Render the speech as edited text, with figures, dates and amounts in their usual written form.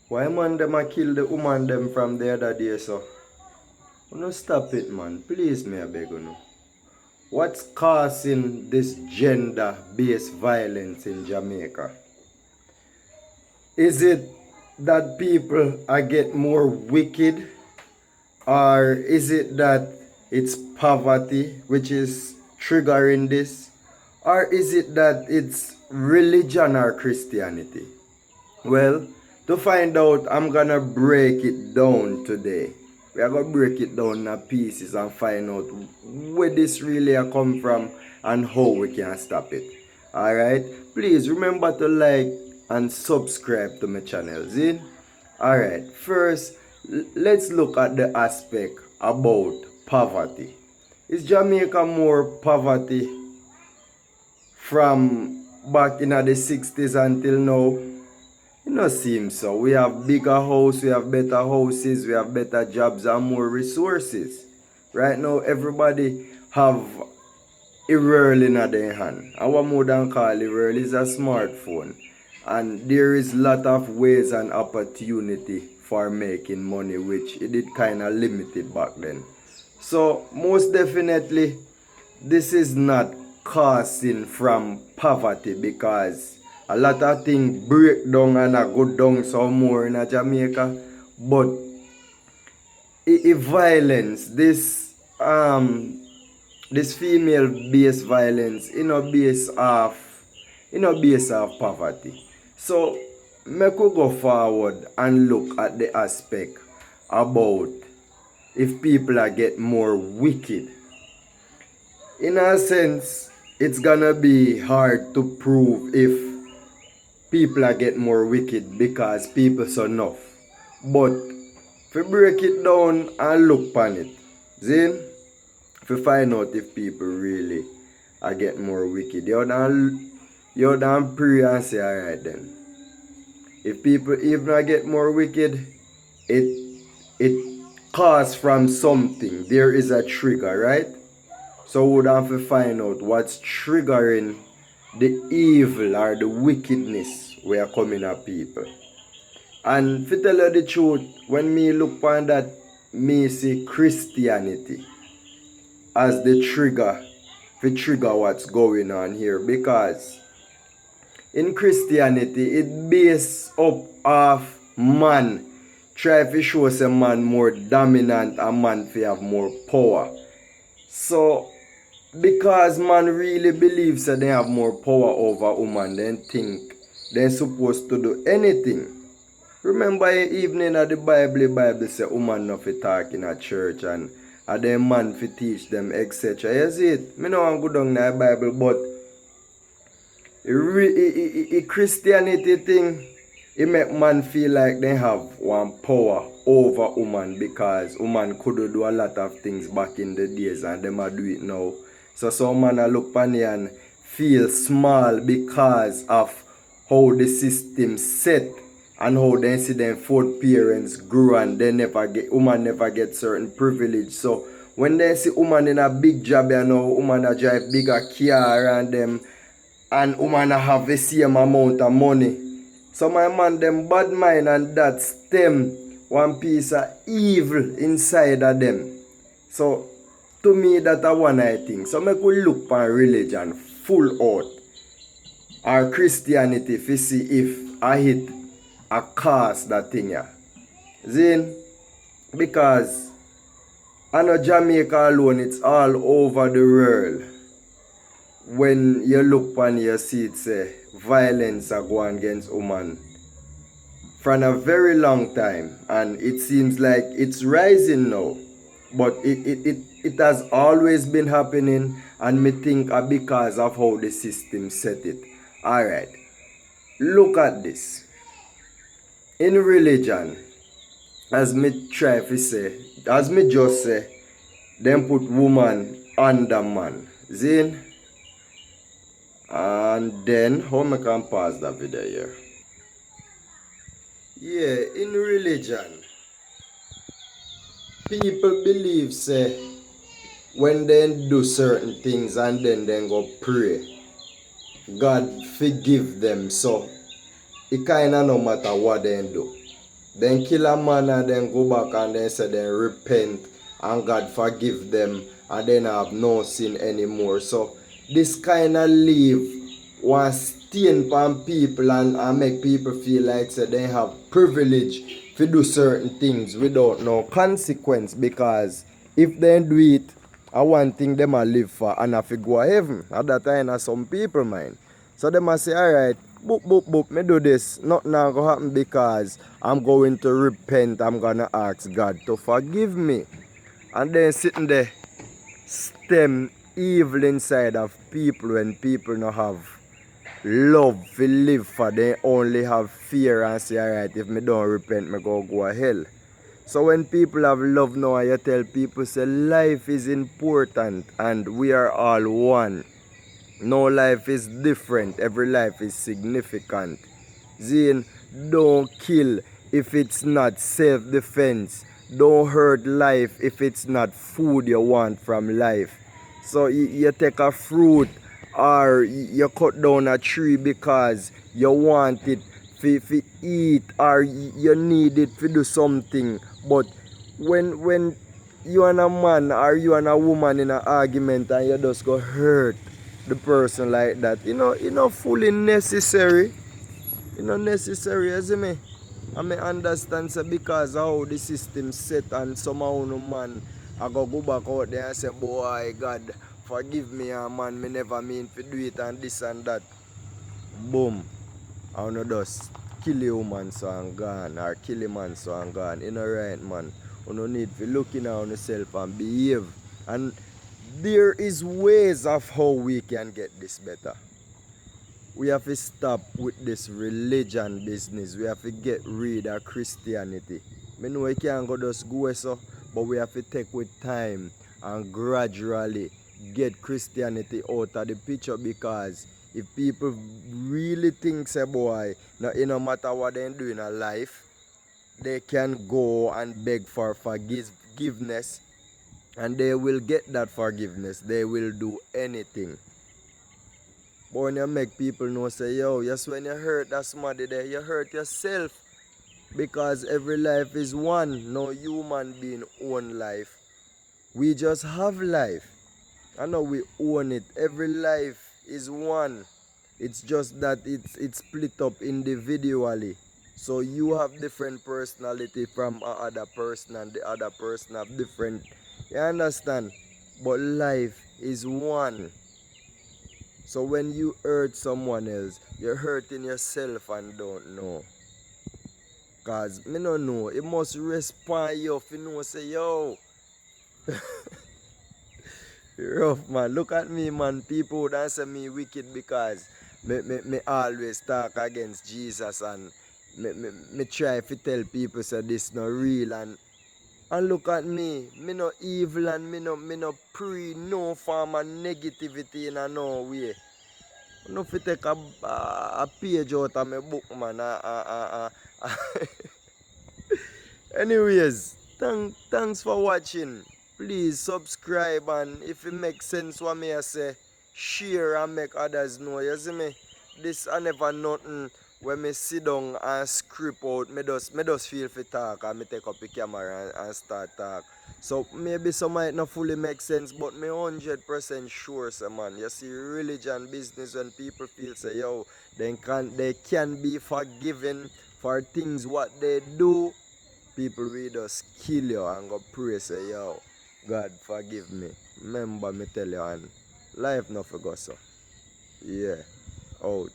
Why man them a kill the woman them from the other day so? No stop it man, please me I beg you. What's causing this gender-based violence in Jamaica? Is it that people are get more wicked, or is it that it's poverty which is triggering this, or is it that it's religion or Christianity? Well, to find out, I'm gonna break it down today. We are gonna break it down in pieces and find out where this really come from and how we can stop it. Alright? Please remember to like and subscribe to my channel. See? Alright, first let's look at the aspect about poverty. Is Jamaica more poverty from back in the 60s until now? It no seems so. We have bigger house, we have better houses, we have better jobs and more resources. Right now, everybody have a world in their hand. And what more than call a world is a smartphone. And there is lot of ways and opportunity for making money, which it did kind of limited back then. So, most definitely, this is not causing from poverty, because a lot of things break down and go down some more in Jamaica. But violence, this female based violence, based off poverty. So me could go forward and look at the aspect about if people are get more wicked. In a sense, it's gonna be hard to prove if people are get more wicked because people so enough. But if we break it down and look upon it, then if we find out if people really are get more wicked, you don't pray and say, alright then. If people even are get more wicked, it caused from something. There is a trigger, right? So we would have to find out what's triggering the evil or the wickedness we are coming at people. And to tell you the truth, when me look on that, me see Christianity as the trigger to trigger what's going on here. Because in Christianity, it based up of man try to show some man more dominant and man to have more power. So because man really believes that they have more power over woman, then think they're supposed to do anything. Remember evening at the Bible say woman not fi talk in a church and then man fi teach them, etc. You see it? Me no want go down in the Bible, but Christianity thing, it make man feel like they have one power over woman, because woman could do a lot of things back in the days and them a do it now. So some man a look pan and feel small because of how the system set and how they see them fourth parents grew and they never get, woman never get certain privilege. So when they see woman in a big job, you know, woman a drive bigger car and them, and woman a have the same amount of money. So my man them bad mind and that stem one piece of evil inside of them. So to me that a one I think. So me could look for religion full out or Christianity to see if I hit a cause that thing ya. Zin, because I know Jamaica alone, it's all over the world. When you look on you see it say violence are going against women from a very long time, and it seems like it's rising now. But it has always been happening, and me think because of how the system set it. Alright. Look at this. In religion, as me try to say, as me just say, them put woman under man. Zin? And then, how me can pause that video here? Yeah, in religion, people believe say when they do certain things and then they go pray, God forgive them. So it kinda no matter what they do. Then kill a man and then go back and then say then repent and God forgive them and then have no sin anymore. So this kind of leave was stain upon people and make people feel like say they have privilege to do certain things without no consequence, because if they do it, I one thing them a live for and have to go to heaven. At that time some people mind. So they must say, alright, boop, boop, boop, me do this. Nothing not gonna happen because I'm going to repent. I'm gonna ask God to forgive me. And then sitting there, stem evil inside of people when people not have love to live for. They only have fear and say, alright, if me don't repent, me go to hell. So when people have love now, you tell people, say life is important and we are all one. No life is different. Every life is significant. Zane, don't kill if it's not self-defense. Don't hurt life if it's not food you want from life. So you take a fruit or you cut down a tree because you want it to eat or you need it to do something. But when you and a man or you and a woman in an argument and you just go hurt the person like that, you know fully necessary. You know necessary, you see me? I may understand say because how the system set and somehow no man I go back out there and say, boy God, forgive me man, me never mean to do it and this and that. Boom. I wanna just kill a woman so I'm gone or kill a man so I'm gone. You know right man. You no need to look in on yourself and behave. And there is ways of how we can get this better. We have to stop with this religion business. We have to get rid of Christianity. I know we can't go just go so, but we have to take with time and gradually get Christianity out of the picture, because if people really think say boy, no matter what they do in a life, they can go and beg for forgiveness and they will get that forgiveness. They will do anything. But when you make people know, say, yo, yes, when you hurt that somebody there, you hurt yourself. Because every life is one. No human being own life. We just have life. I know we own it. Every life is one. It's just that it's split up individually. So you have different personality from other person and the other person have different. You understand? But life is one. So when you hurt someone else, you're hurting yourself and don't know. Cause me no know. It must respond you if you know say yo. Rough man. Look at me man. People would answer me wicked because me always talk against Jesus and me try to tell people say this not real and look at me. Me no evil and me no pre no form of negativity in a no way. No fit take a page out of my book, man. Anyways, thanks for watching. Please subscribe and if it makes sense what me I say, share and make others know. You see me? This I never nothing when me sit down and script out. Me just feel for talk and me take up the camera and start talk. So maybe some might not fully make sense, but me 100% sure, say man. You see religion business when people feel say yo, they can be forgiven for things what they do. People will just kill you and go pray say yo, God forgive me. Remember me tell you and life not forgot so. Yeah. Out.